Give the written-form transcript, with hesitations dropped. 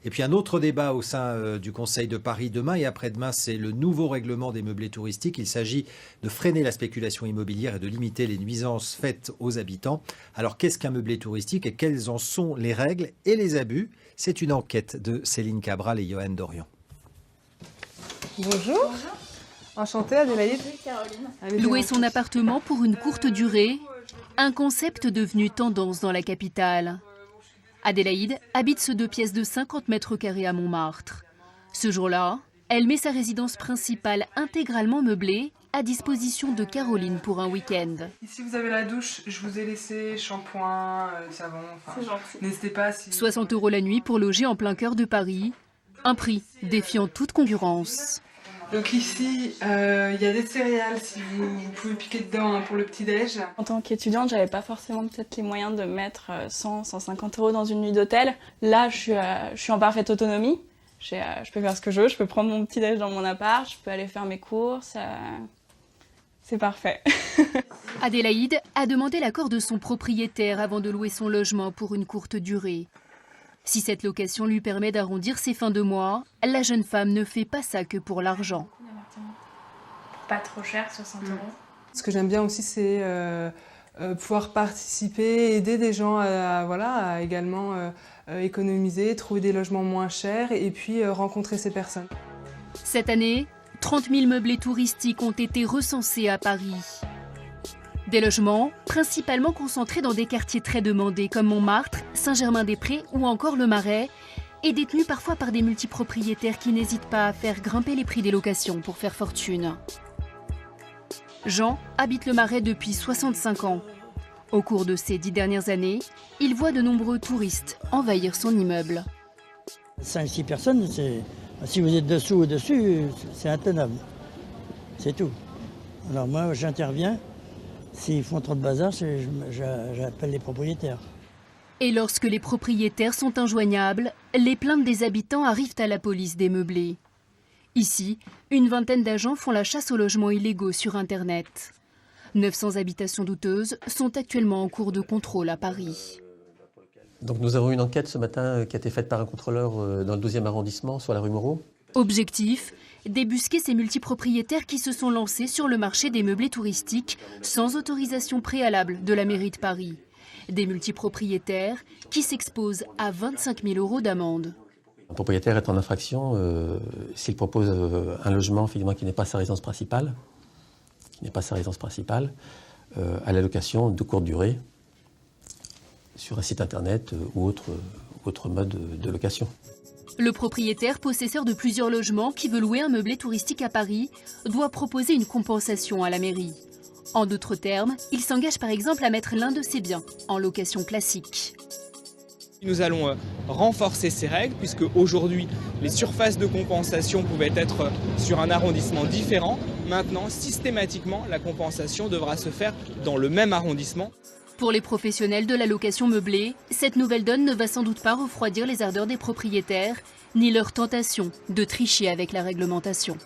Et puis un autre débat au sein du Conseil de Paris demain et après-demain, c'est le nouveau règlement des meublés touristiques. Il s'agit de freiner la spéculation immobilière et de limiter les nuisances faites aux habitants. Alors qu'est-ce qu'un meublé touristique et quelles en sont les règles et les abus? C'est une enquête de Céline Cabral et Johan Dorian. Bonjour. Enchantée, Adélaïde. Caroline. Louer son appartement pour une courte durée, un concept devenu tendance dans la capitale. Adélaïde habite ce 2 pièces de 50 mètres carrés à Montmartre. Ce jour-là, elle met sa résidence principale intégralement meublée à disposition de Caroline pour un week-end. Ici vous avez la douche, je vous ai laissé shampoing, savon, c'est gentil. N'hésitez pas si... 60 € la nuit pour loger en plein cœur de Paris, un prix défiant toute concurrence. Donc ici, il y a des céréales, si vous pouvez piquer dedans pour le petit-déj. En tant qu'étudiante, j'avais pas forcément peut-être les moyens de mettre 100, 150 € dans une nuit d'hôtel. Là, je suis en parfaite autonomie. Je peux faire ce que je veux, je peux prendre mon petit-déj dans mon appart, je peux aller faire mes courses. C'est parfait. Adélaïde a demandé l'accord de son propriétaire avant de louer son logement pour une courte durée. Si cette location lui permet d'arrondir ses fins de mois, la jeune femme ne fait pas ça que pour l'argent. Pas trop cher, 60 €. Ce que j'aime bien aussi, c'est pouvoir participer, aider des gens à également économiser, trouver des logements moins chers et puis rencontrer ces personnes. Cette année, 30 000 meublés touristiques ont été recensés à Paris. Des logements principalement concentrés dans des quartiers très demandés comme Montmartre, Saint-Germain-des-Prés ou encore le Marais, et détenus parfois par des multipropriétaires qui n'hésitent pas à faire grimper les prix des locations pour faire fortune. Jean habite le Marais depuis 65 ans. Au cours de ces 10 dernières années, il voit de nombreux touristes envahir son immeuble. 5-6 personnes, si vous êtes dessous ou dessus, c'est intenable. C'est tout. Alors moi, j'interviens. S'ils font trop de bazar, j'appelle les propriétaires. Et lorsque les propriétaires sont injoignables, les plaintes des habitants arrivent à la police des meublés. Ici, une vingtaine d'agents font la chasse aux logements illégaux sur Internet. 900 habitations douteuses sont actuellement en cours de contrôle à Paris. Donc nous avons une enquête ce matin qui a été faite par un contrôleur dans le 12e arrondissement, sur la rue Moreau. Objectif, débusquer ces multipropriétaires qui se sont lancés sur le marché des meublés touristiques sans autorisation préalable de la mairie de Paris. Des multipropriétaires qui s'exposent à 25 000 € d'amende. Un propriétaire est en infraction s'il propose un logement finalement, qui n'est pas sa résidence principale, à la location de courte durée sur un site internet ou autre mode de location. Le propriétaire possesseur de plusieurs logements qui veut louer un meublé touristique à Paris doit proposer une compensation à la mairie. En d'autres termes, il s'engage par exemple à mettre l'un de ses biens en location classique. Nous allons renforcer ces règles puisque aujourd'hui les surfaces de compensation pouvaient être sur un arrondissement différent. Maintenant, systématiquement, la compensation devra se faire dans le même arrondissement. Pour les professionnels de la location meublée, cette nouvelle donne ne va sans doute pas refroidir les ardeurs des propriétaires, ni leur tentation de tricher avec la réglementation.